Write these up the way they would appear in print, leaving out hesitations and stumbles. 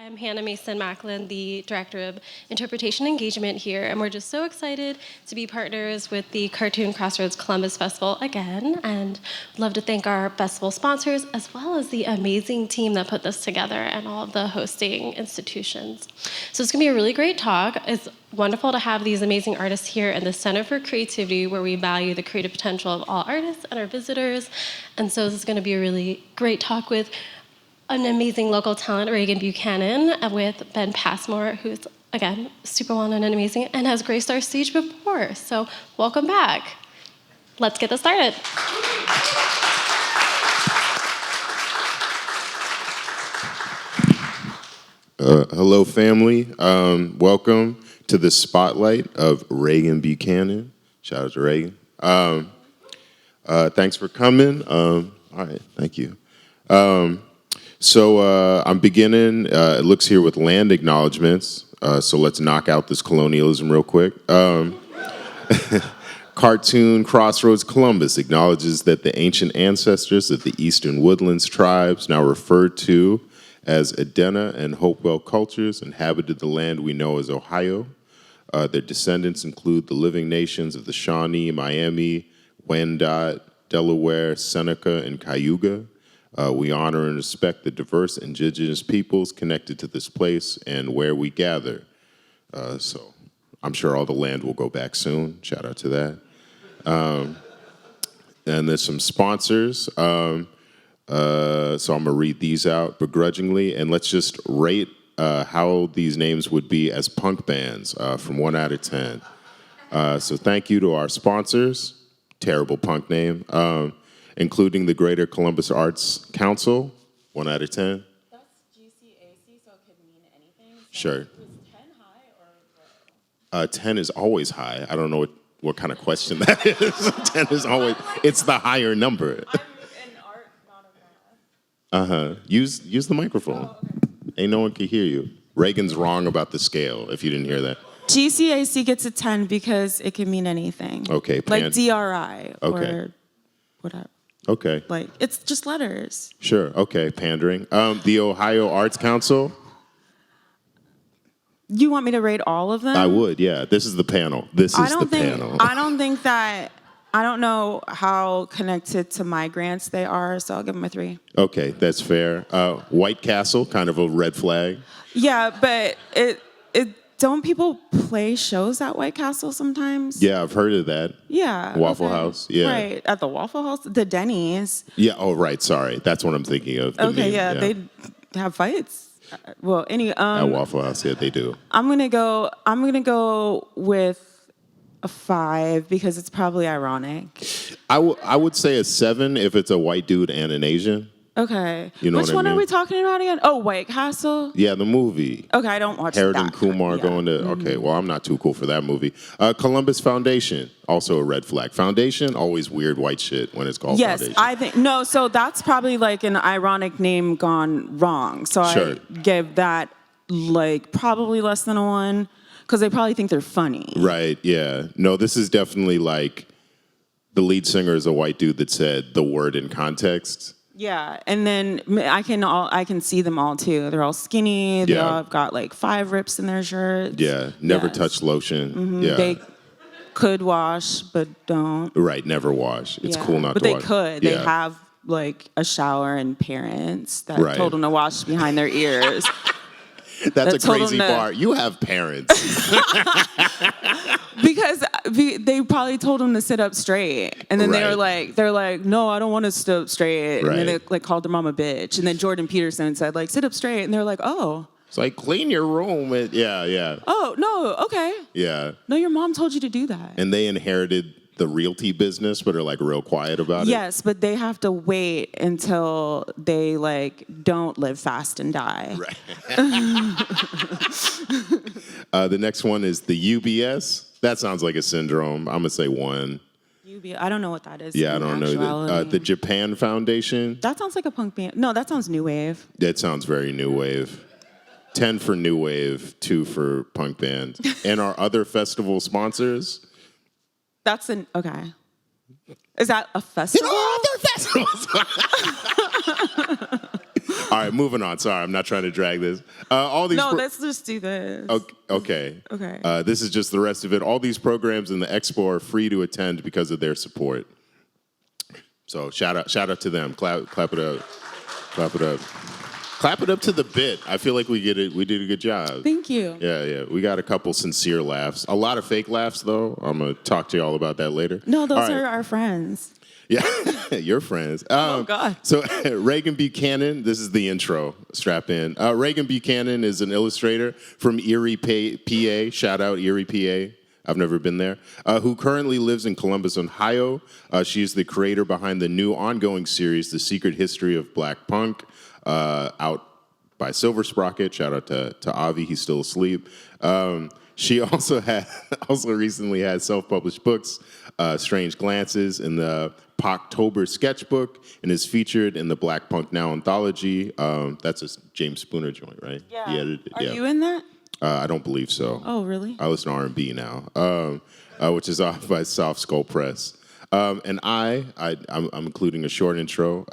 I'm Hannah Mason-Macklin, the Director of Interpretation Engagement here, and we're just so excited to be partners with the Cartoon Crossroads Columbus Festival again, and would love to thank our festival sponsors, as well as the amazing team that put this together and all of the hosting institutions. So it's gonna be a really great talk. It's wonderful to have these amazing artists here in the Center for Creativity, where we value the creative potential of all artists and our visitors, and so this is gonna be a really great talk with an amazing local talent, Raeghan Buchanan, with Ben Passmore, who's, again, super well-known and amazing, and has graced our stage before. So welcome back. Let's get this started. Hello, family. Welcome to the spotlight of Raeghan Buchanan. Shout out to Raeghan. Thanks for coming. All right, thank you. So I'm beginning, it looks here with land acknowledgements, so let's knock out this colonialism real quick. Cartoon Crossroads Columbus acknowledges that the ancient ancestors of the Eastern Woodlands tribes, now referred to as Adena and Hopewell cultures, inhabited the land we know as Ohio. Their descendants include the living nations of the Shawnee, Miami, Wyandot, Delaware, Seneca, and Cayuga. We honor and respect the diverse indigenous peoples connected to this place and where we gather. So I'm sure all the land will go back soon. Shout out to that. And there's some sponsors. So I'm going to read these out begrudgingly. And let's just rate how these names would be as punk bands from 1 out of 10. So thank you to our sponsors. Terrible punk name. Including the Greater Columbus Arts Council, 1 out of 10. That's GCAC, so it could mean anything. So Sure. Was 10 high or low? 10 is always high. I don't know what kind of question that is. 10 is always, it's the higher number. I'm in art, not in math. Use the microphone. Oh, okay. Ain't no one can hear you. Reagan's wrong about the scale, if you didn't hear that. GCAC gets a 10 because it can mean anything. Okay. Like DRI Okay. or whatever. Okay. Like, it's just letters. Sure. Okay. Pandering. The Ohio Arts Council. You want me to rate all of them? I would, yeah. This is the panel. Panel. I don't think that, I don't know how connected to my grants they are, so I'll give them a 3. Okay, that's fair. White Castle, kind of a red flag. Yeah, but don't people play shows at White Castle sometimes? Yeah, I've heard of that. Yeah. Waffle okay. House, yeah. Right, at the Waffle House, the Denny's. Yeah, oh, right, sorry. That's what I'm thinking of. Okay, yeah, they have fights. Well, anyway. At Waffle House, yeah, they do. I'm gonna go with a 5 because it's probably ironic. I would say a 7 if it's a white dude and an Asian. Okay. You know Which what I one mean? are we talking about again? Oh, White Castle? Yeah, the movie. Okay, I don't watch Harold that. and Kumar going to, okay, well, I'm not too cool for that movie. Columbus Foundation, also a red flag. Foundation, always weird white shit when it's called Foundation. Yes, I think, no, so that's probably like an ironic name gone wrong. So Sure. I gave that like probably less than a 1 because they probably think they're funny. Right, yeah. No, this is definitely like, the lead singer is a white dude that said the word in context. Yeah, and then I can see them all too. They're all skinny. They all have got like 5 rips in their shirts. Yeah, never touch lotion. Mm-hmm. Yeah. They could wash, but don't. Right, never wash. It's cool not but to they wash. could. Yeah. They have like a shower and parents that Right. told them to wash behind their ears. That's that a told crazy them to- part. You have parents. Because they probably told them to sit up straight, and then they're Right. like, no, I don't want to sit up straight, and then they Right. like called their mom a bitch, and then Jordan Peterson said like, sit up straight, and they're like, oh, It's like, clean your room. Yeah. oh no, okay, Yeah. no, your mom told you to do that. And they inherited the realty business, but are like real quiet about it. Yes, but they have to wait until they like don't live fast and die. Right. The next one is the UBS. That sounds like a syndrome. I'm going to say 1. I don't know what that is. Yeah, I in don't know. actuality. The Japan Foundation. That sounds like a punk band. No, that sounds new wave. That sounds very new wave. 10 for new wave, 2 for punk band. And our other festival sponsors. That's okay. Is that a festival? Other festivals. All right, moving on. Sorry, I'm not trying to drag this. All these. No, let's just do this. Okay. Okay. This is just the rest of it. All these programs in the expo are free to attend because of their support. So shout out to them. Clap it up. Clap it up. Clap it up to the bit. I feel like we did a good job. Thank you. Yeah. We got a couple sincere laughs. A lot of fake laughs, though. I'm going to talk to y'all about that later. No, those are our friends. Yeah, your friends. Oh, God. So Raeghan Buchanan, this is the intro. Strap in. Raeghan Buchanan is an illustrator from Erie, PA. Shout out Erie, PA. I've never been there. Who currently lives in Columbus, Ohio. She's the creator behind the new ongoing series, The Secret History of Black Punk, out by Silver Sprocket. Shout out to Avi. He's still asleep. She also recently had self-published books, Strange Glances, in the Poctober sketchbook, and is featured in the Black Punk Now anthology. That's a James Spooner joint, right? Yeah. He edited it. Are you in that? I don't believe so. Oh, really? I listen to R&B now, which is off by Soft Skull Press. And I'm including a short intro.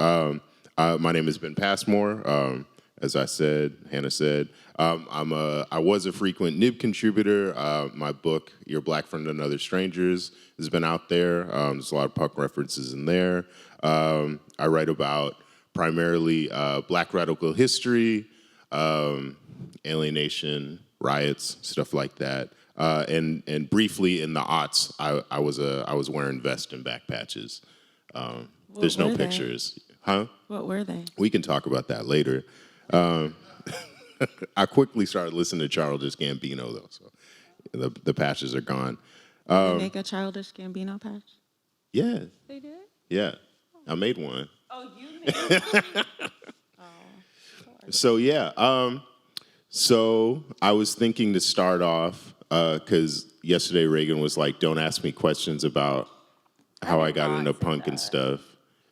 My name is Ben Passmore. As Hannah said, I was a frequent Nib contributor. My book, Your Black Friend and Other Strangers, has been out there. There's a lot of punk references in there. I write about primarily Black radical history, alienation, riots, stuff like that. And briefly in the aughts, I was wearing vests and back patches. There's no pictures, huh? What were they? We can talk about that later. I quickly started listening to Childish Gambino though, so the patches are gone. Did they make a Childish Gambino patch? Yeah. They did? Yeah, I made one. Oh, you made one? So yeah, so I was thinking to start off because yesterday Raeghan was like, "Don't ask me questions about how I got into punk and stuff,"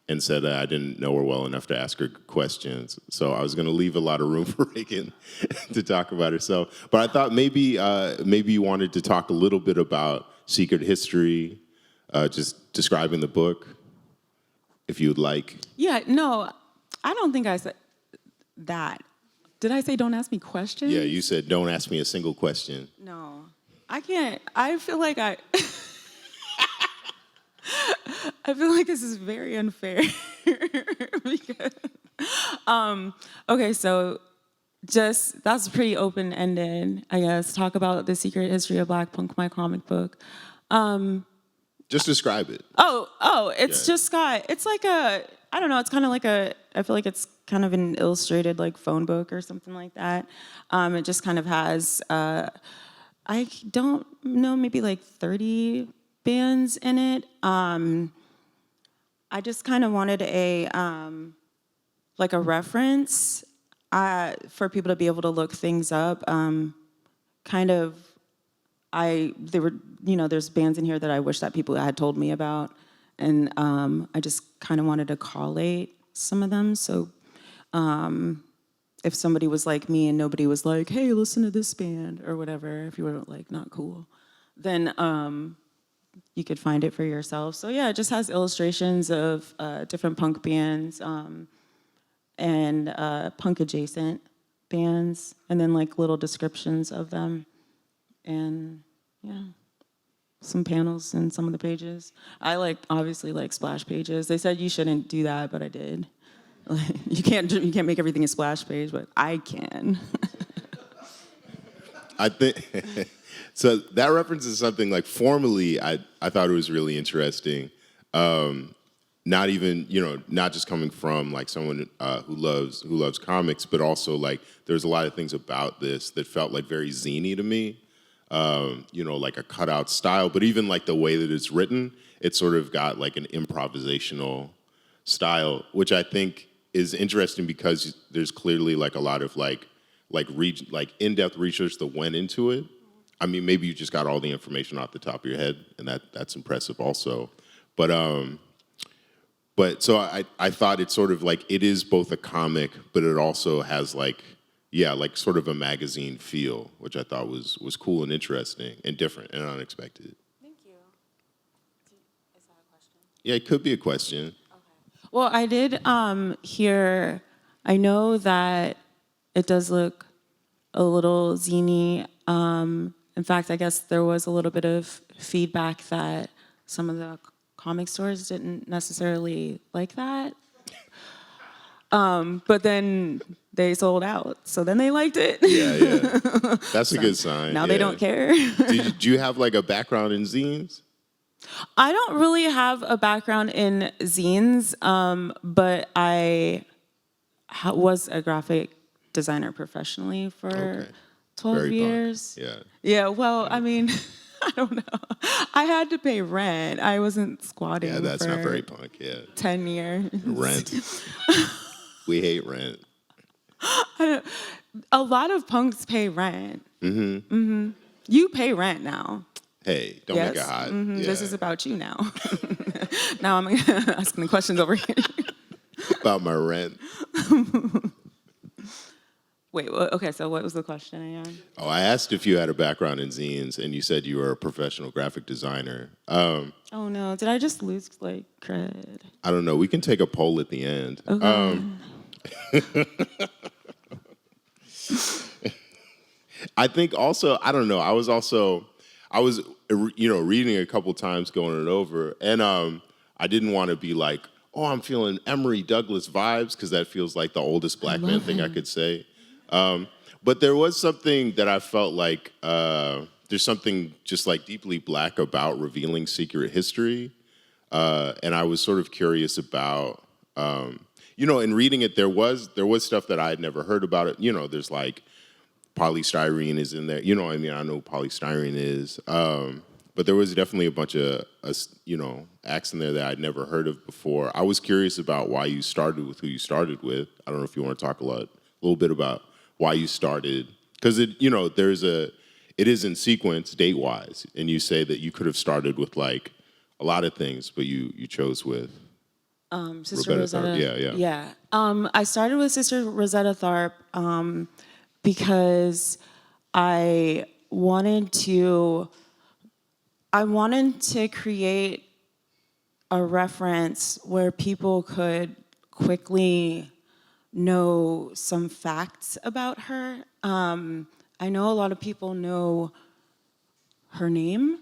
and said that I didn't know her well enough to ask her questions. So I was going to leave a lot of room for Raeghan to talk about herself. But I thought maybe you wanted to talk a little bit about Secret History, just describing the book, if you'd like. Yeah, no, I don't think I said that. Did I say don't ask me questions? Yeah, you said don't ask me a single question. No, I can't. I feel like I feel like this is very unfair. Because, okay, so that's pretty open-ended, I guess. Talk about the secret history of Black Punk, my comic book. Just describe it. It's just got, it's like I don't know, it's kind of like I feel like it's kind of an illustrated like phone book or something like that. It just kind of has, I don't know, maybe like 30 bands in it. I just kind of wanted a reference for people to be able to look things up. There's bands in here that I wish that people had told me about, and I just kind of wanted to collate some of them. So if somebody was like me and nobody was like, "Hey, listen to this band," or whatever, if you were like not cool, then you could find it for yourself. So yeah, it just has illustrations of different punk bands and punk adjacent bands, and then like little descriptions of them, and yeah, some panels in some of the pages. I obviously like splash pages. They said you shouldn't do that, but I did. You can't make everything a splash page, but I can. I think so. That references something like formally. I thought it was really interesting. Not even not just coming from like someone who loves comics, but also like there's a lot of things about this that felt like very zany to me. Like a cutout style, but even like the way that it's written, it sort of got like an improvisational style, which I think is interesting because there's clearly like a lot of like in-depth research that went into it. I mean, maybe you just got all the information off the top of your head, and that's impressive also. But so I thought it's sort of like it is both a comic, but it also has like sort of a magazine feel, which I thought was cool and interesting and different and unexpected. Thank you. Is that a question? Yeah, it could be a question. Okay. Well, I did hear I know that it does look a little zany. In fact, I guess there was a little bit of feedback that some of the comic stores didn't necessarily like that. But then they sold out, so then they liked it. Yeah. That's a good sign. Now they don't care. Do you have like a background in zines? I don't really have a background in zines, but I was a graphic designer professionally for 12 Very years. punk. Yeah. Yeah, well, I mean, I don't know. I had to pay rent. I wasn't squatting Yeah, that's for not very punk. Yeah. 10 years. Rent. We hate rent. A lot of punks pay rent. You pay rent now. Hey, don't make it hot. Yeah. This is about you now. Now I'm asking the questions over here. About my rent. Wait, okay, so what was the question again? Oh, I asked if you had a background in zines, and you said you were a professional graphic designer. Oh no, did I just lose like cred? I don't know. We can take a poll at the end. Okay. I think also, I don't know. I was reading a couple times, going it over, and I didn't want to be like, oh, I'm feeling Emory Douglas vibes, because that feels like the oldest black man thing I could say. But there was something that I felt like there's something just like deeply black about revealing secret history, and I was sort of curious about, in reading it, there was stuff that I had never heard about it. There's like polystyrene is in there. I know what polystyrene is. But there was definitely a bunch of, acts in there that I'd never heard of before. I was curious about why you started with who you started with. I don't know if you want to talk a little bit about why you started. Because it is in sequence date-wise. And you say that you could have started with like a lot of things, but you chose with Sister Rosetta. Tharpe. Yeah. I started with Sister Rosetta Tharpe because I wanted to create a reference where people could quickly know some facts about her. I know a lot of people know her name.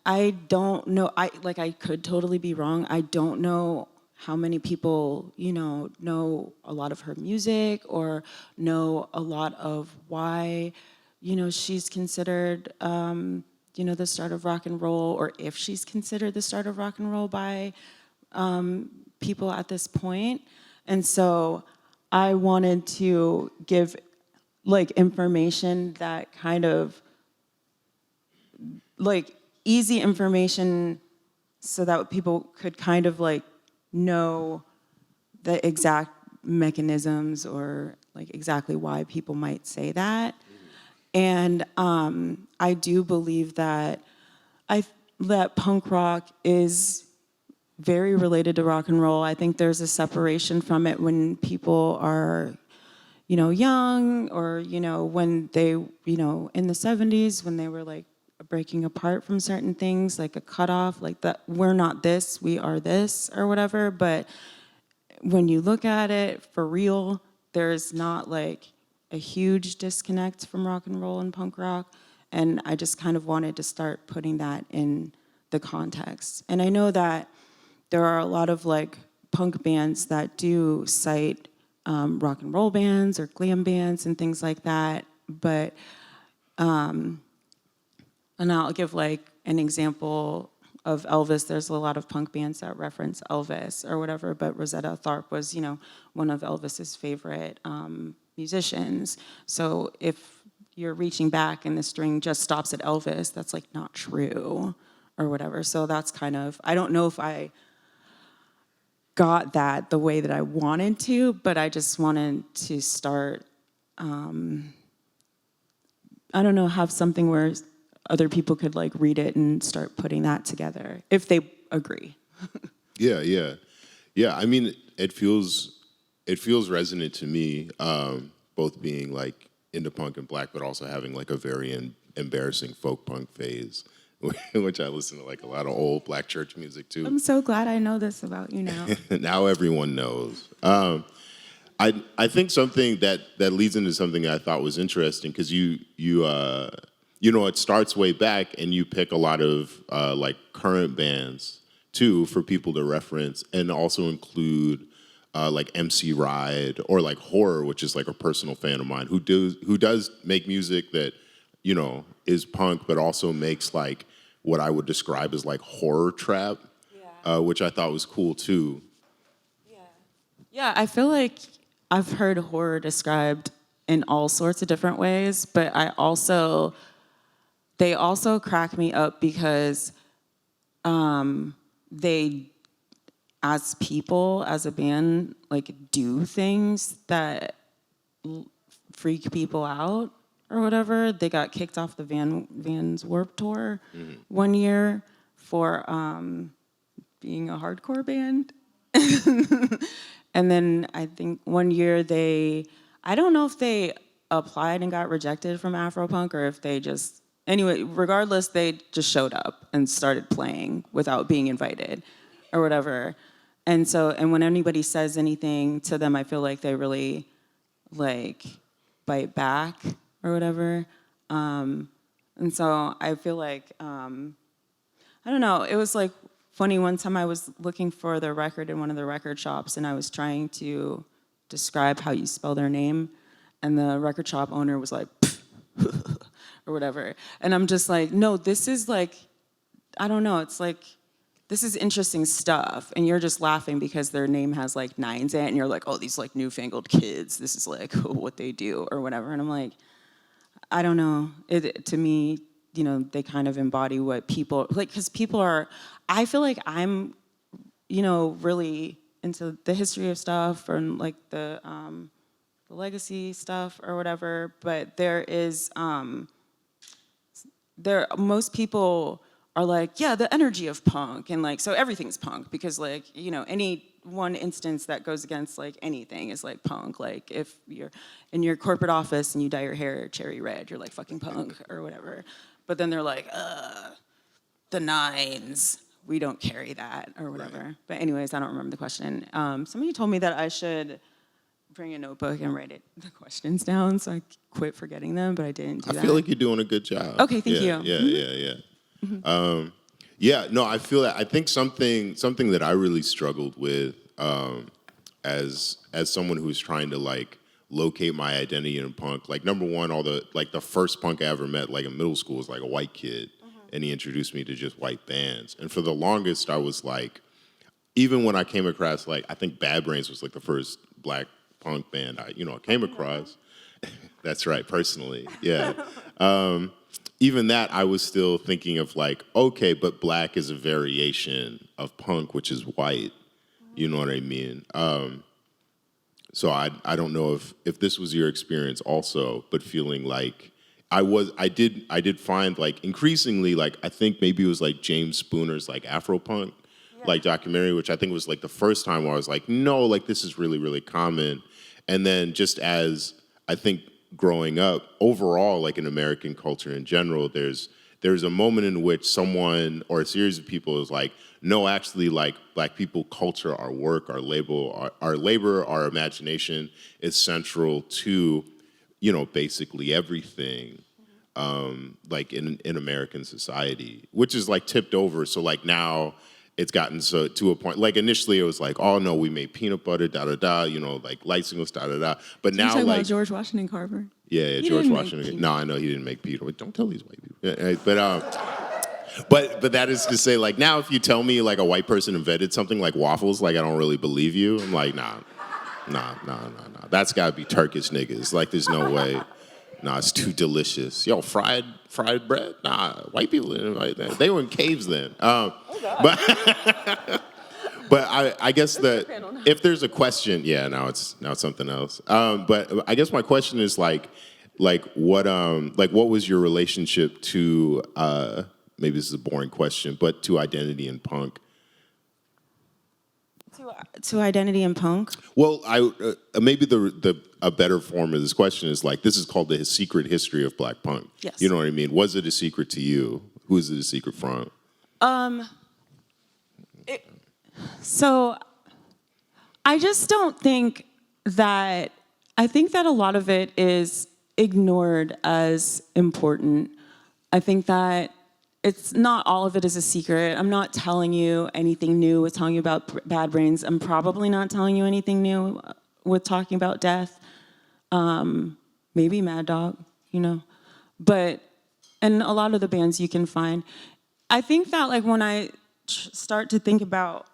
I don't know, I could totally be wrong. I don't know how many people, know a lot of her music or know a lot of why, she's considered, the start of rock and roll, or if she's considered the start of rock and roll by people at this point. And so I wanted to give information that kind of easy information so that people could kind of know the exact mechanisms or exactly why people might say that. And I do believe that that punk rock is very related to rock and roll. I think there's a separation from it when people are, young, or, when they, in the 70s, when they were breaking apart from certain things, like a cutoff, like that we're not this, we are this, or whatever. But when you look at it for real, there's not a huge disconnect from rock and roll and punk rock. And I just kind of wanted to start putting that in the context. And I know that there are a lot of punk bands that do cite rock and roll bands or glam bands and things like that. But, and I'll give an example of Elvis. There's a lot of punk bands that reference Elvis or whatever, but Rosetta Tharpe was, one of Elvis's favorite musicians. So if you're reaching back and the string just stops at Elvis, that's not true or whatever. So that's kind of, I don't know if I got that the way that I wanted to, but I just wanted to start, I don't know, have something where other people could read it and start putting that together if they agree. Yeah. I mean, it feels resonant to me, both being into punk and black, but also having a very embarrassing folk punk phase, which I listen to a lot of old black church music too. I'm so glad I know this about you now. Now everyone knows. I think something that leads into something that I thought was interesting because you know, it starts way back and you pick a lot of like current bands too for people to reference and also include like MC Ride or like Horror, which is like a personal fan of mine who does make music that, you know, is punk but also makes like what I would describe as like horror trap, which I thought was cool too. Yeah, I feel like I've heard horror described in all sorts of different ways, but they also crack me up because they, as people, as a band, like do things that freak people out or whatever. They got kicked off the Vans Warped Tour one year for being a hardcore band. And then I think one year I don't know if they applied and got rejected from Afropunk or if they just, anyway, regardless, they just showed up and started playing without being invited or whatever. And when anybody says anything to them, I feel like they really like bite back or whatever. And so I feel like, I don't know, it was like, funny, one time I was looking for the record in one of the record shops and I was trying to describe how you spell their name and the record shop owner was like, or whatever. And I'm just like, no, this is like, I don't know, it's like, this is interesting stuff. And you're just laughing because their name has like 9s in it and you're like, oh, these like newfangled kids, this is like what they do or whatever. And I'm like, I don't know, to me, you know, they kind of embody what people, like, because people are, I feel like I'm, you know, really into the history of stuff and like the legacy stuff or whatever, but most people are like, yeah, the energy of punk and like, so everything's punk because like, you know, any one instance that goes against like anything is like punk. Like if you're in your corporate office and you dye your hair cherry red, you're like fucking punk or whatever. But then they're like, the 9s, we don't carry that or whatever. Right. But anyways, I don't remember the question. Somebody told me that I should bring a notebook and write the questions down so I quit forgetting them, but I didn't do that. I feel like you're doing a good job. Okay, thank you. Yeah. Yeah, no, I feel that. I think something that I really struggled with as someone who's trying to like locate my identity in punk. Like number one, the first punk I ever met, like in middle school, was like a white kid, and he introduced me to just white bands. And for the longest, I was like, even when I came across like I think Bad Brains was like the first black punk band I came across. That's right, personally, yeah. Even that, I was still thinking of like, okay, but black is a variation of punk, which is white. You know what I mean? So I don't know if this was your experience also, but feeling like I did find like increasingly like I think maybe it was like James Spooner's like Afropunk like documentary, which I think was like the first time where I was like, no, like this is really, really common. And then just as I think growing up, overall, like in American culture in general, there's a moment in which someone or a series of people is like, no, actually, like black people, culture, our work, our labor, our imagination is central to, basically everything, like in American society, which is like tipped over. So like now it's gotten so to a point, like initially it was like, oh no, we made peanut butter, da da da, like light singles, da da da. But now like about George Washington Carver. Yeah, George Washington. No, I know he didn't make peanut butter. Don't tell these white people. But that is to say, like now if you tell me like a white person invented something like waffles, like I don't really believe you. I'm like, nah. That's gotta be Turkish niggas. Like there's no way. Nah, it's too delicious. Yo, fried bread? Nah, white people didn't invite that. They were in caves then. But I guess that if there's a question, now it's something else. But I guess my question is like what was your relationship to maybe this is a boring question, but to identity in punk? To identity in punk? Well, maybe a better form of this question is like, this is called the secret history of black punk. Yes. You know what I mean? Was it a secret to you? Who is it a secret from? So I just don't think that I think that a lot of it is ignored as important. I think that it's not all of it is a secret. I'm not telling you anything new with telling you about Bad Brains. I'm probably not telling you anything new with talking about death. Maybe Mad Dog, you know. But, and a lot of the bands you can find. I think that like when I start to think about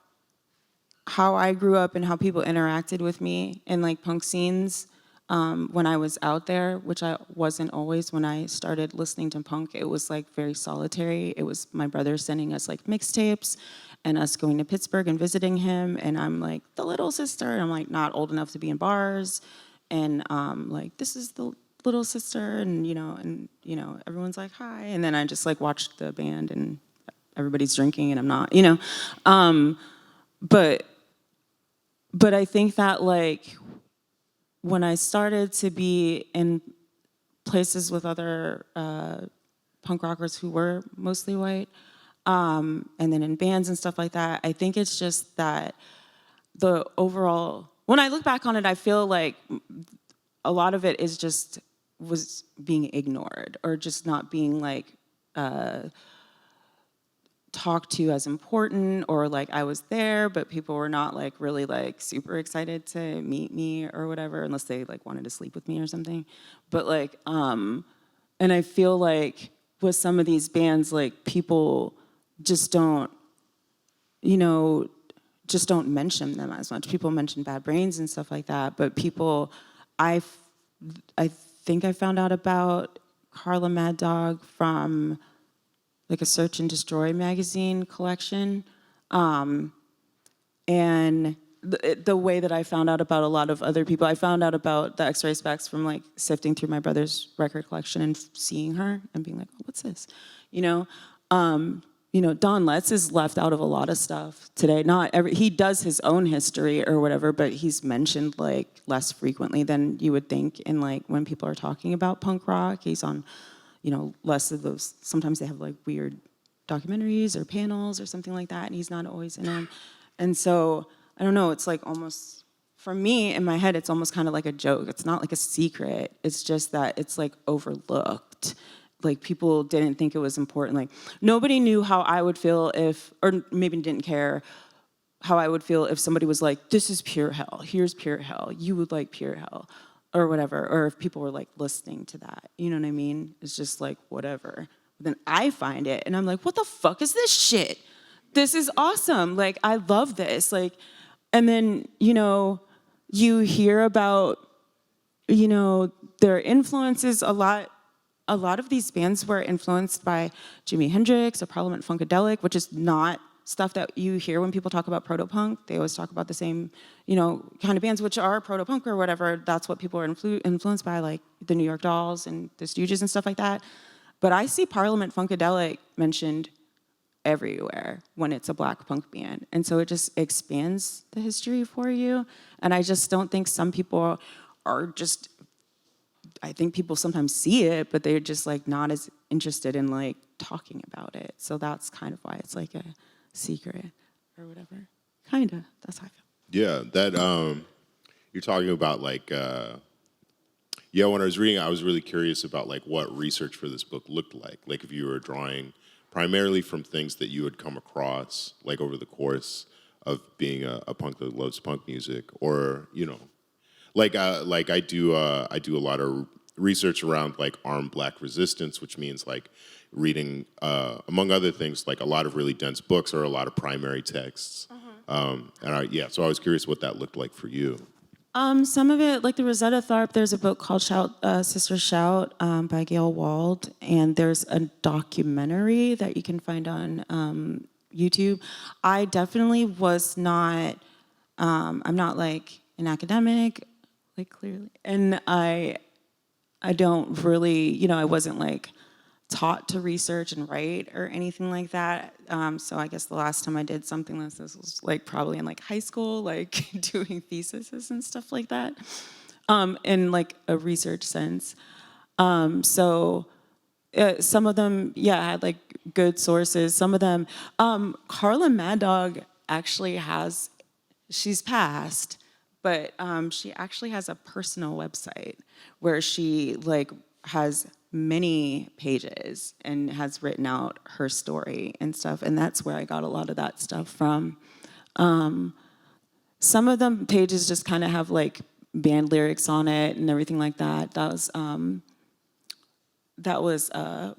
how I grew up and how people interacted with me in like punk scenes when I was out there, which I wasn't always when I started listening to punk. It was like very solitary. It was my brother sending us like mixtapes and us going to Pittsburgh and visiting him. And I'm like the little sister, and I'm like not old enough to be in bars. And like, this is the little sister, and you know, everyone's like, hi. And then I just like watched the band and everybody's drinking and I'm not, you know. But I think that like when I started to be in places with other punk rockers who were mostly white, and then in bands and stuff like that, I think it's just that the overall, when I look back on it, I feel like a lot of it is just was being ignored or just not being like talked to as important, or like I was there but people were not like really like super excited to meet me or whatever, unless they like wanted to sleep with me or something. But like and I feel like with some of these bands, like people just don't, you know, just don't mention them as much. People mention Bad Brains and stuff like that, but people, I think I found out about Carla Mad Dog from like a Search and Destroy magazine collection. And the way that I found out about a lot of other people, I found out about the X-Ray Specs from like sifting through my brother's record collection and seeing her and being like, oh, what's this? You know, Don Letts is left out of a lot of stuff today. He does his own history or whatever, but he's mentioned like less frequently than you would think in like when people are talking about punk rock. He's on, you know, less of those. Sometimes they have like weird documentaries or panels or something like that, and he's not always in them. And so, I don't know, it's like almost, for me, in my head, it's almost kind of like a joke. It's not like a secret. It's just that it's like overlooked. Like people didn't think it was important. Like nobody knew how I would feel if, or maybe didn't care how I would feel if somebody was like, this is pure hell, here's pure hell, you would like pure hell, or whatever, or if people were like listening to that, you know what I mean? It's just like, whatever. But then I find it, and I'm like, what the fuck is this shit? This is awesome, like, I love this, like, and then, you know, you hear about, you know, their influences a lot of these bands were influenced by Jimi Hendrix or Parliament Funkadelic, which is not stuff that you hear when people talk about proto-punk. They always talk about the same, you know, kind of bands, which are proto-punk or whatever. That's what people are influenced by, like the New York Dolls and the Stooges and stuff like that. But I see Parliament Funkadelic mentioned everywhere when it's a black punk band. And so it just expands the history for you. And I just don't think some people are just, I think people sometimes see it, but they're just like not as interested in like talking about it. So that's kind of why it's like a secret or whatever. Kinda, that's how I feel. Yeah, that you're talking about like yeah, when I was reading, I was really curious about like what research for this book looked like. Like if you were drawing primarily from things that you had come across like over the course of being a punk that loves punk music, or you know, like I do a lot of research around like armed black resistance, which means like reading among other things like a lot of really dense books or a lot of primary texts. So I was curious what that looked like for you. Some of it, like the Rosetta Tharpe, there's a book called Sister Shout by Gail Wald, and there's a documentary that you can find on YouTube. I definitely was not, I'm not like an academic, like clearly, and I don't really, you know, I wasn't like taught to research and write or anything like that. So I guess the last time I did something like this was like probably in like high school, like doing theses and stuff like that, in like a research sense. Some of them, yeah, had like good sources. Some of them, Carla Mad Dog actually has, she's passed, But she actually has a personal website where she like has many pages and has written out her story and stuff. And that's where I got a lot of that stuff from. Some of them pages just kind of have like band lyrics on it and everything like that. That was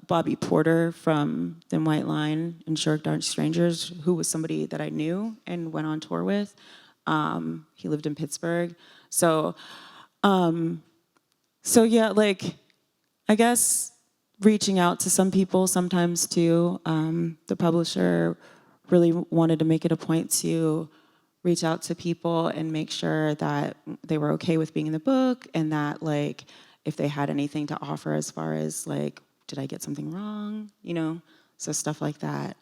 Bobby Porter from Thin White Line and Short Dark Strangers, who was somebody that I knew and went on tour with. He lived in Pittsburgh. So yeah, like, I guess reaching out to some people sometimes too. The publisher really wanted to make it a point to reach out to people and make sure that they were okay with being in the book, and that like if they had anything to offer as far as like, did I get something wrong? You know, so stuff like that.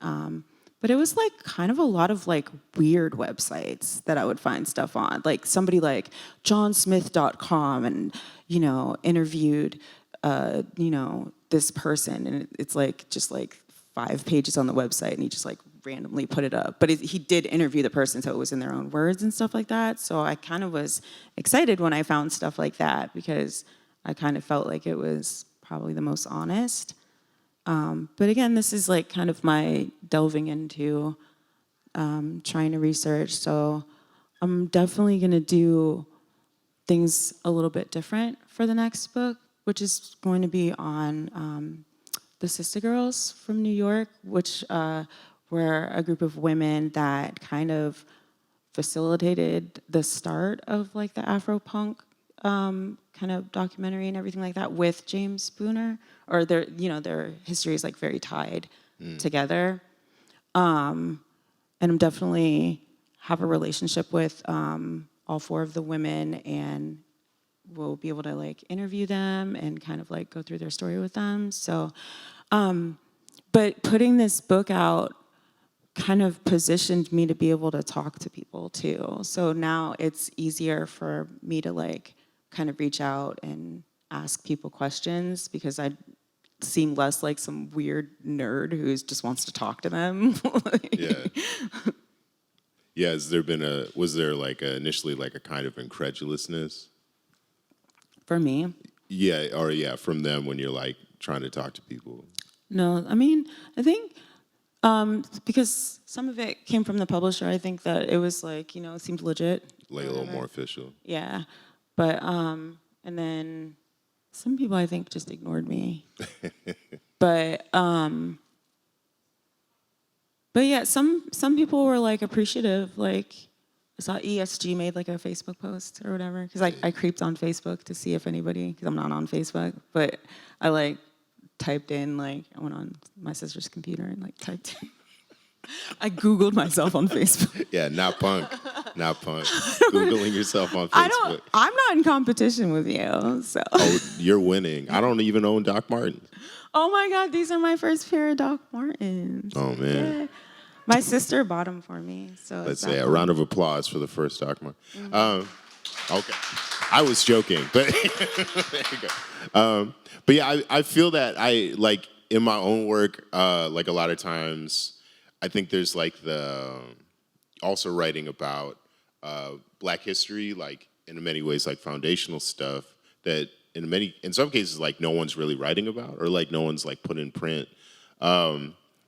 But it was like kind of a lot of like weird websites that I would find stuff on, like somebody like johnsmith.com and, you know, interviewed, you know, this person, and it's like just like 5 pages on the website, and he just like randomly put it up. But he did interview the person, so it was in their own words and stuff like that. So I kind of was excited when I found stuff like that, because I kind of felt like it was probably the most honest. But again, this is like kind of my delving into trying to research. So I'm definitely going to do things a little bit different for the next book, which is going to be on the Sister Girls from New York, which were a group of women that kind of facilitated the start of like the Afro-punk kind of documentary and everything like that with James Spooner, or their, you know, their history is like very tied together. And I'm definitely have a relationship with all 4 of the women, and we'll be able to like interview them and kind of like go through their story with them. So, but putting this book out kind of positioned me to be able to talk to people too. So now it's easier for me to like kind of reach out and ask people questions, because I seem less like some weird nerd who just wants to talk to them. Yeah. Yeah, was there like initially like a kind of incredulousness? For me? Yeah, or yeah, from them when you're like trying to talk to people. No, I mean, I think because some of it came from the publisher, I think that it was like, you know, it seemed legit. Like a little more official. Yeah. But, and then some people I think just ignored me. But yeah, some people were like appreciative. Like I saw ESG made like a Facebook post or whatever, because I creeped on Facebook to see if anybody, because I'm not on Facebook, but I like typed in, like I went on my sister's computer and like typed in. I Googled myself on Facebook. Yeah, not punk. Not punk. Googling yourself on Facebook. I'm not in competition with you, so. Oh, you're winning. I don't even own Doc Martens. Oh my God, these are my first pair of Doc Martens. Oh man. Yeah. My sister bought them for me. So Let's say a round of applause for the first Doc Martens. Okay. I was joking, but there you go. But yeah, I feel that I like in my own work, like a lot of times, I think there's like the also writing about Black history, like in many ways, like foundational stuff that in some cases, like no one's really writing about, or like no one's like put in print.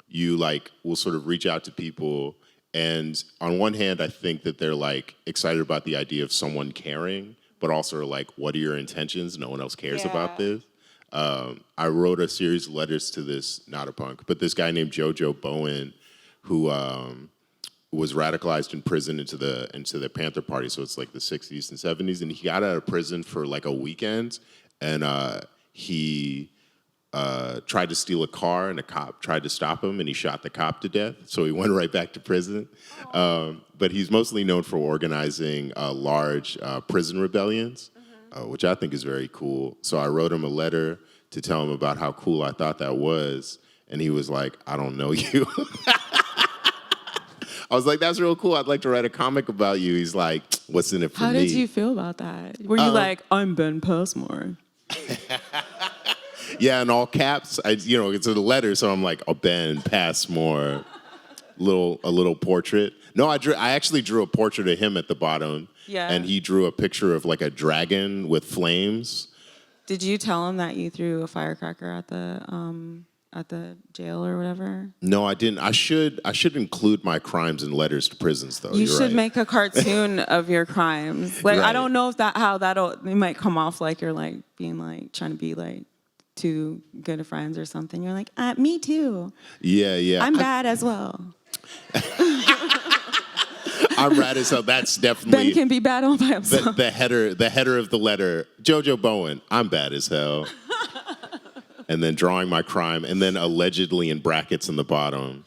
You like will sort of reach out to people, and on one hand, I think that they're like excited about the idea of someone caring, but also like, what are your intentions? No one else cares about this. I wrote a series of letters to this, not a punk, but this guy named Jojo Bowen, who was radicalized in prison into the Panther Party. So it's like the 60s and 70s, and he got out of prison for like a weekend, and he tried to steal a car, and a cop tried to stop him, and he shot the cop to death. So he went right back to prison. But he's mostly known for organizing large prison rebellions, which I think is very cool. So I wrote him a letter to tell him about how cool I thought that was, and he was like, "I don't know you." I was like, "That's real cool. I'd like to write a comic about you." He's like, "What's in it for me?" How did you feel about that? Were you like, I'm Ben Passmore? Yeah, in all caps. It's a letter, so I'm like, Ben Passmore, a little portrait. No, I actually drew a portrait of him at the bottom. Yeah. And he drew a picture of like a dragon with flames. Did you tell him that you threw a firecracker at the jail or whatever? No, I didn't. I should include my crimes and letters to prisons, though. You You're should right. make a cartoon of your crimes. Like, I Right. don't know if it might come off like you're like being like trying to be like too good of friends or something. You're like, me too. Yeah. I'm bad as well. I'm rad as hell. That's Ben definitely can be bad all by himself. the header of the letter. Jojo Bowen, I'm bad as hell. And then drawing my crime, and then allegedly in brackets in the bottom.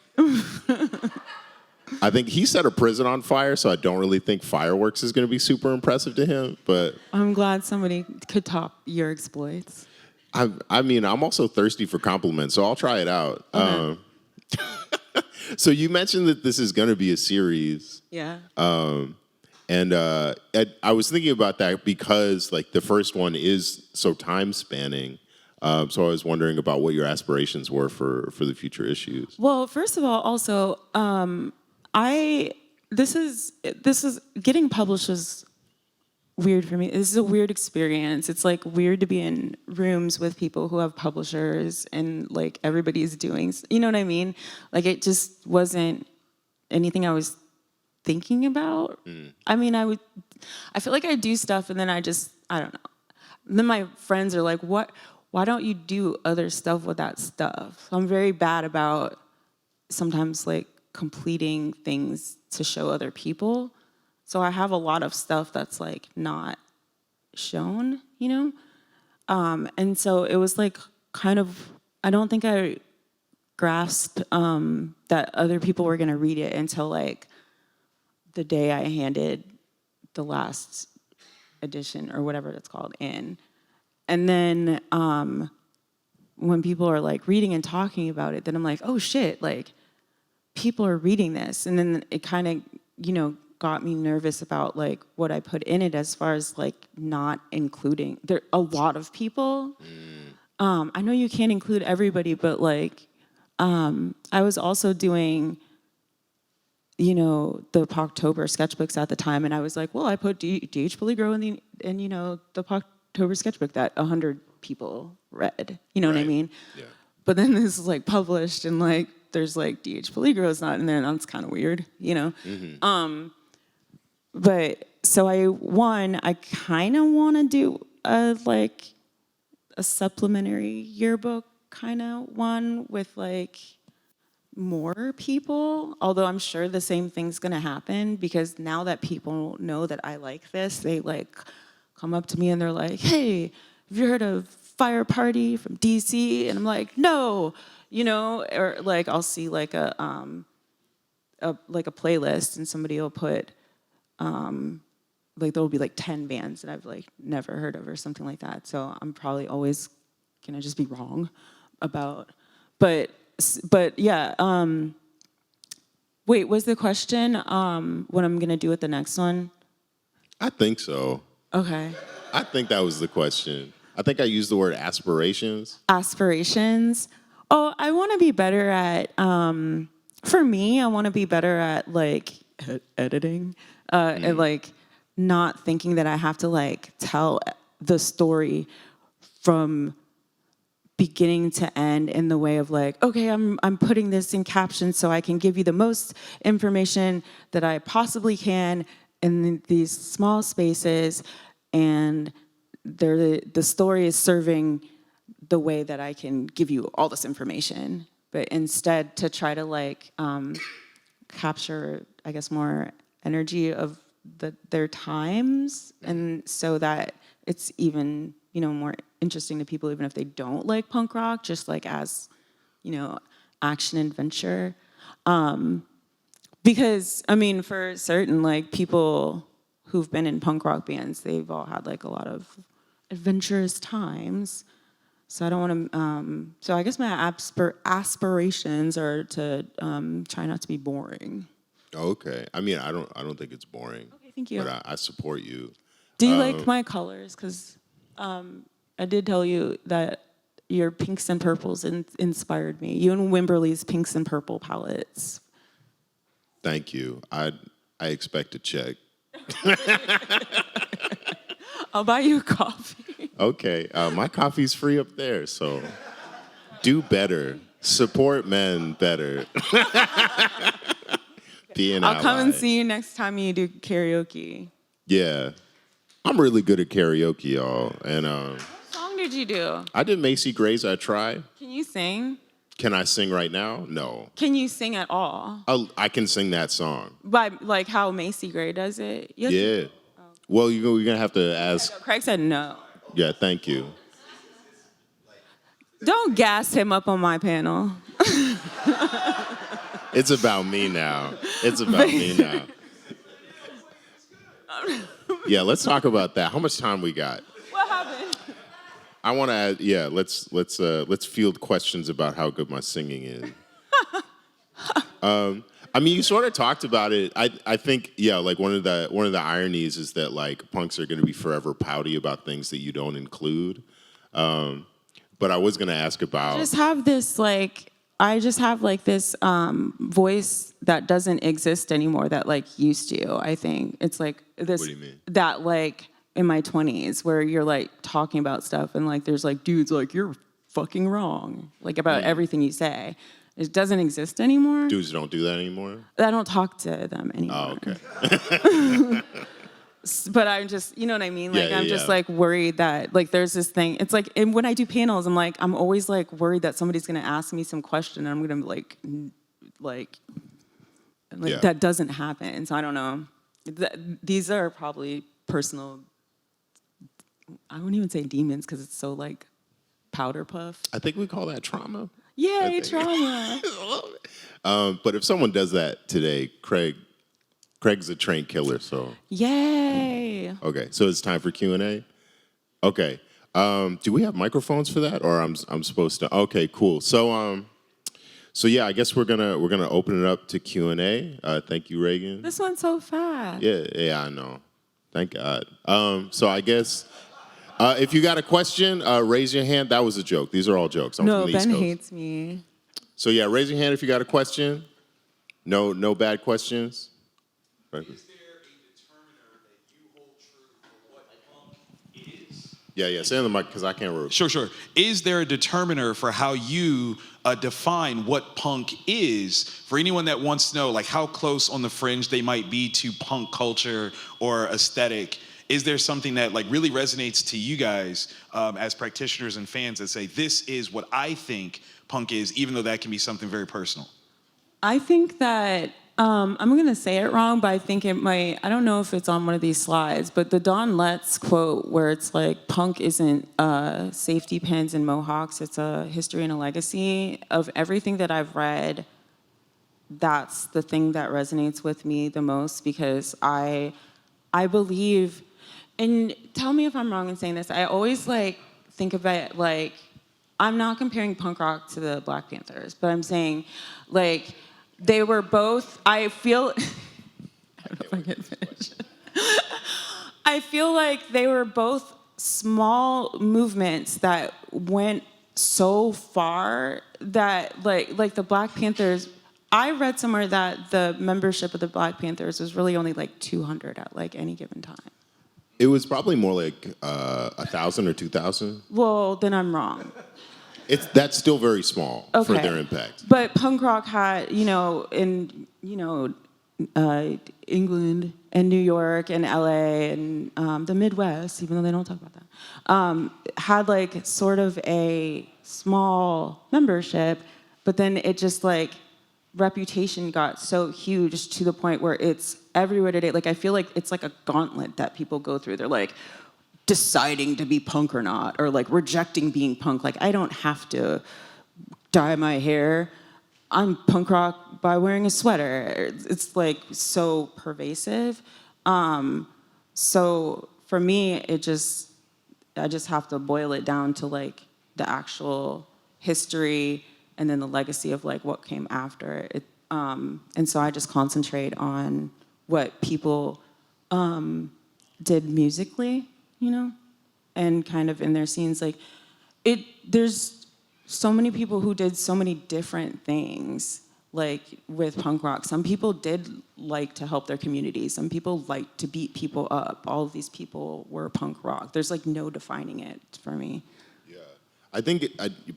I think he set a prison on fire, so I don't really think fireworks is going to be super impressive to him. But I'm glad somebody could top your exploits. I mean, I'm also thirsty for compliments, so I'll try it out. Okay. So you mentioned that this is going to be a series. Yeah. And I was thinking about that because like the first one is so time spanning. So I was wondering about what your aspirations were for the future issues. Well, first of all, also, this is getting published is weird for me. This is a weird experience. It's like weird to be in rooms with people who have publishers and like everybody's doing, you know what I mean? Like it just wasn't anything I was thinking about. I mean, I feel like I do stuff and then I don't know. And then my friends are like, why don't you do other stuff with that stuff? I'm very bad about sometimes like completing things to show other people. So I have a lot of stuff that's like not shown, you know? And so it was like kind of, I don't think I grasped that other people were gonna read it until like the day I handed the last edition or whatever it's called in. And then when people are like reading and talking about it, then I'm like, oh shit, like people are reading this. And then it kind of, you know, got me nervous about like what I put in it as far as like not including there a lot of people. I know you can't include everybody, but like I was also doing, you know, the Poctober sketchbooks at the time, and I was like, well, I put D.H. Peligro in you know the Poctober sketchbook that 100 people read. You know what I mean? Yeah. But then this is like published and like there's like D.H. Peligro's not in there, and that's kind of weird, you know. But so I kind of want to do a supplementary yearbook kind of one with like more people, although I'm sure the same thing's gonna happen because now that people know that I like this, they like come up to me and they're like, hey, have you heard of Fire Party from DC? And I'm like, no, you know, or like I'll see like a playlist and somebody will put like there'll be like 10 bands that I've like never heard of or something like that. So I'm probably always gonna just be wrong about, but yeah. Wait, was the question what I'm gonna do with the next one? I think so. Okay. I think that was the question. I think I used the word aspirations. Aspirations. Oh, I want to be better at. For me, I want to be better at like editing and like not thinking that I have to like tell the story from beginning to end in the way of like, okay, I'm putting this in captions so I can give you the most information that I possibly can in these small spaces, and the story is serving the way that I can give you all this information. But instead to try to like capture, I guess, more energy of their times, and so that it's even, you know, more interesting to people even if they don't like punk rock, just like as, you know, action adventure. Because I mean, for certain, like people who've been in punk rock bands, they've all had like a lot of adventurous times. So I don't want to. So I guess my aspirations are to try not to be boring. Okay. I mean, I don't think it's boring. Okay, thank you. But I support you. Do you like my colors? Because I did tell you that your pinks and purples inspired me. You and Wimberly's pinks and purple palettes. Thank you. I expect a check. I'll buy you a coffee. Okay, my coffee's free up there, so do better. Support men better. Be an I'll come and ally. see you next time you do karaoke. Yeah, I'm really good at karaoke, y'all, and What song did you do? I did Macy Gray's I Try. Can you sing? Can I sing right now? No. Can you sing at all? I can sing that song. By like how Macy Gray does it? You have to- Yeah. Well, you're going to have to ask. Craig said no. Yeah, thank you. Don't gas him up on my panel. It's about me now. It's about me now. Yeah, let's talk about that. How much time we got? What happened? I want to add, yeah, let's field questions about how good my singing is. I mean, you sort of talked about it. I think, yeah, like one of the ironies is that like punks are going to be forever pouty about things that you don't include. But I was going to ask about. I just have this voice that doesn't exist anymore that like used to. I think it's like this. What do you mean? That like in my 20s where you're like talking about stuff and like there's like dudes like you're fucking wrong like about everything you say. It doesn't exist anymore. Dudes don't do that anymore? I don't talk to them anymore. Oh, okay. But I'm just, you know what I mean? Like, Yeah, I'm yeah, just yeah. like worried that like there's this thing. It's like, and when I do panels, I'm always like worried that somebody's gonna ask me some question and I'm gonna like Yeah. that doesn't happen. So I don't know. These are probably personal. I wouldn't even say demons because it's so like powder puff. I think we call that trauma. Yay, think. trauma. But if someone does that today, Craig's a trained killer, so. Yay. Okay, so it's time for Q&A? Okay. Do we have microphones for that, or I'm supposed to? Okay, cool. So yeah, I guess we're gonna open it up to Q&A. Thank you, Raeghan. This one's so fast. Yeah, I know. Thank God. So I guess if you got a question, raise your hand. That was a joke. These are all jokes. I'm No, from the East Ben Coast. hates me. So yeah, raise your hand if you got a question. No bad questions. Right. Is there a determiner that you hold true for what punk is? Yeah. Say on the mic because I can't remember. Sure. Is there a determiner for how you define what punk is? For anyone that wants to know, like how close on the fringe they might be to punk culture or aesthetic, is there something that like really resonates to you guys as practitioners and fans that say, this is what I think punk is, even though that can be something very personal? I think that, I'm going to say it wrong, but I think it might, I don't know if it's on one of these slides, but the Don Letts quote where it's like, punk isn't safety pins and mohawks, it's a history and a legacy. Of everything that I've read, that's the thing that resonates with me the most because I believe, and tell me if I'm wrong in saying this, I always like think about like, I'm not comparing punk rock to the Black Panthers, but I'm saying like, they were both, I feel, I don't know if I can finish. I feel like they were both small movements that went so far that like the Black Panthers, I read somewhere that the membership of the Black Panthers was really only like 200 at like any given time. It was probably more like 1,000 or 2,000. Well, then I'm wrong. That's still very small for their impact. But punk rock had, in England and New York and LA and the Midwest, even though they don't talk about that, had like sort of a small membership, but then it just like reputation got so huge to the point where it's everywhere today. Like I feel like it's like a gauntlet that people go through. They're like, deciding to be punk or not, or like rejecting being punk. Like I don't have to dye my hair. I'm punk rock by wearing a sweater. It's like so pervasive. So for me, I just have to boil it down to like the actual history and then the legacy of like what came after it. And so I just concentrate on what people did musically, and kind of in their scenes, like there's so many people who did so many different things, like with punk rock. Some people did like to help their community. Some people liked to beat people up. All of these people were punk rock. There's like no defining it for me. Yeah, I think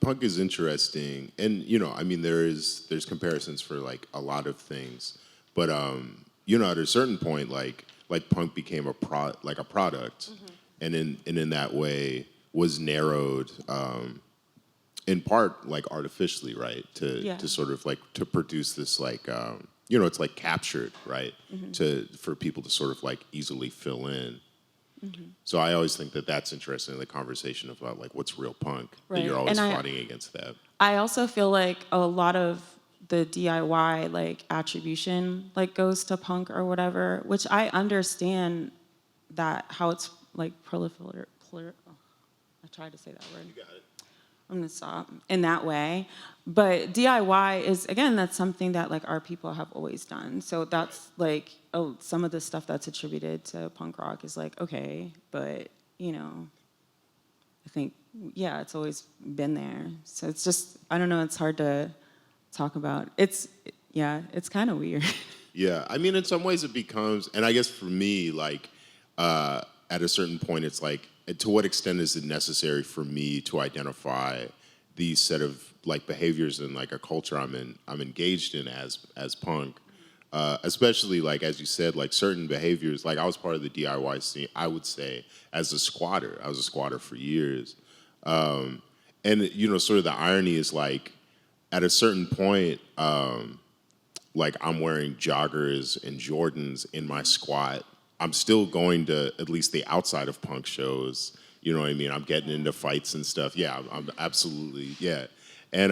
punk is interesting, and I mean, there's comparisons for like a lot of things, but at a certain point, like punk became a product, Mm-hmm. and in that way was narrowed. In part, like artificially, right? To sort of like to produce this like it's like captured, right? Mm-hmm. For people to sort of like easily fill in. Mm-hmm. So I always think that that's interesting, the conversation about like what's real punk. That Right. you're always And fighting against that. I also feel like a lot of the DIY like attribution like goes to punk or whatever, which I understand that how it's like proliferate. I tried to say that word. You got it. I'm gonna stop in that way. But DIY is, again, that's something that like our people have always done. So that's like, some of the stuff that's attributed to punk rock is like, okay, but I think, yeah, it's always been there. So it's just, I don't know, it's hard to talk about. It's kind of weird. Yeah, I mean, in some ways it becomes, and I guess for me, like, at a certain point, it's like, to what extent is it necessary for me to identify these set of like behaviors in like a culture I'm engaged in as punk, especially like as you said, like certain behaviors. Like I was part of the DIY scene. I would say as a squatter, I was a squatter for years, and sort of the irony is like at a certain point. Like I'm wearing joggers and Jordans in my squat. I'm still going to at least the outside of punk shows. You know what I mean? I'm getting into fights and stuff. Yeah, I'm absolutely, yeah. And,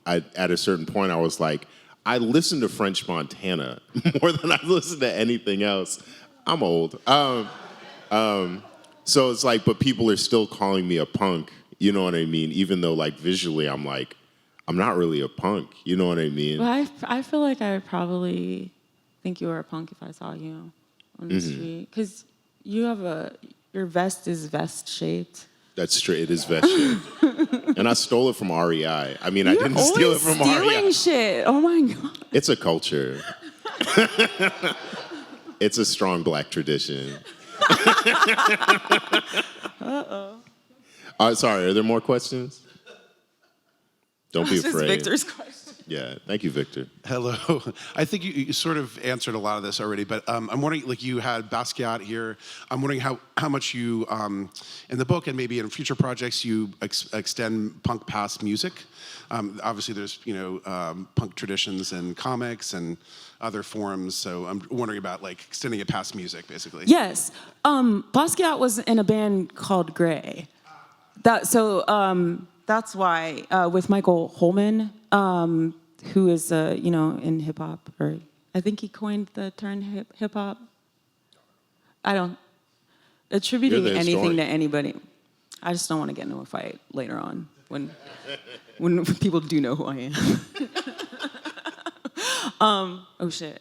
at a certain point, I was like, I listened to French Montana more than I listened to anything else. I'm old. So it's like, but people are still calling me a punk. You know what I mean? Even though, like, visually, I'm like, I'm not really a punk. You know what I mean? Well, I feel like I would probably think you were a punk if I saw you on the street. Because your vest is vest shaped. That's straight. It is vest shaped. And I stole it from REI. I mean, I You're didn't steal it always from stealing REI. shit. Oh my God. It's a culture. It's a strong black tradition. Sorry, are there more questions? Don't be This is afraid. Victor's question. Yeah, thank you, Victor. Hello. I think you sort of answered a lot of this already, but I'm wondering, like you had Basquiat here. I'm wondering how much you, in the book and maybe in future projects, you extend punk past music. Obviously, there's punk traditions and comics and other forms. So I'm wondering about like extending it past music, basically. Yes. Basquiat was in a band called Gray. That's why with Michael Holman, who is in hip hop, or I think he coined the term hip hop. I don't attributing You're the anything historian. to anybody. I just don't want to get into a fight later on when people do know who I am. Oh shit.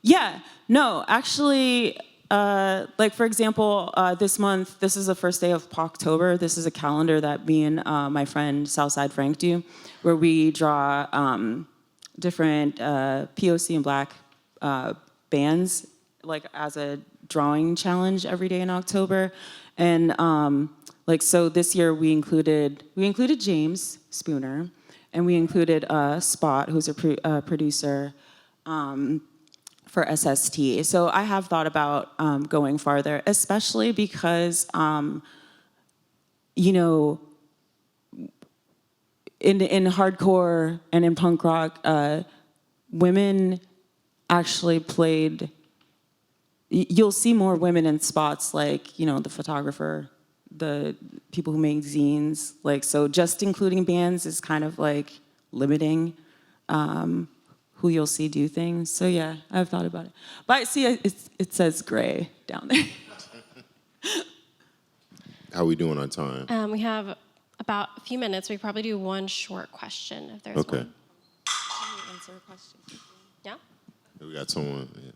Yeah. No, actually. Like for example, this month, this is the first day of Poctober. This is a calendar that me and my friend Southside Frank do, where we draw different POC and Black bands, like as a drawing challenge every day in October. And so this year we included James Spooner, and we included Spot, who's a producer. For SST. So I have thought about going farther, especially because, in hardcore and in punk rock, women actually played, you'll see more women in spots like, the photographer, the people who make zines. Like, so just including bands is kind of like limiting who you'll see do things. So yeah, I've thought about it. But I see it says Gray down there. How we doing on time? We have about a few minutes. We probably do one short question if there's Okay. one. Answer a question. Yeah? We got someone. Yeah.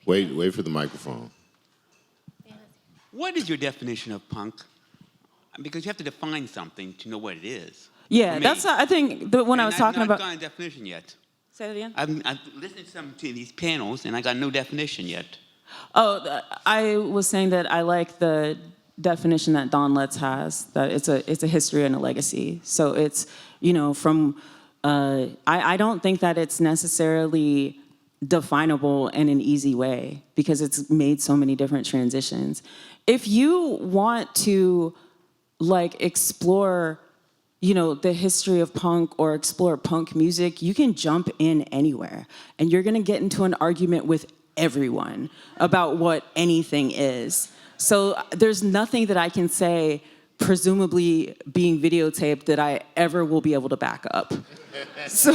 Wait for the microphone. What is your definition of punk? Because you have to define something to know what it is. Yeah, for me. that's I think the when I was talking I've not about. gotten a definition yet. Say it again. I've listened to these panels, and I got no definition yet. Oh, I was saying that I like the definition that Don Letts has, that it's a history and a legacy. So it's, from, I don't think that it's necessarily definable in an easy way because it's made so many different transitions. If you want to explore the history of punk or explore punk music, you can jump in anywhere. And you're gonna get into an argument with everyone about what anything is. So there's nothing that I can say, presumably being videotaped, that I ever will be able to back up. So,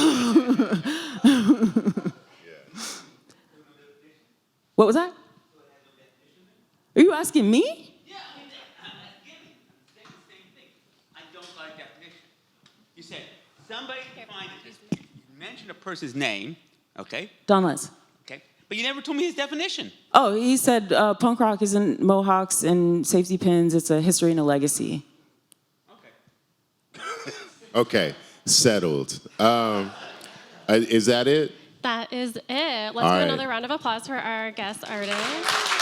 what was that? Are you asking me? You said somebody defined it. You mentioned a person's name, okay? Don Letts. Okay, but you never told me his definition. Oh, he said punk rock isn't mohawks and safety pins. It's a history and a legacy. Okay. Okay, settled. Is that it? That is it. Let's do right. another round of applause for our guest artist.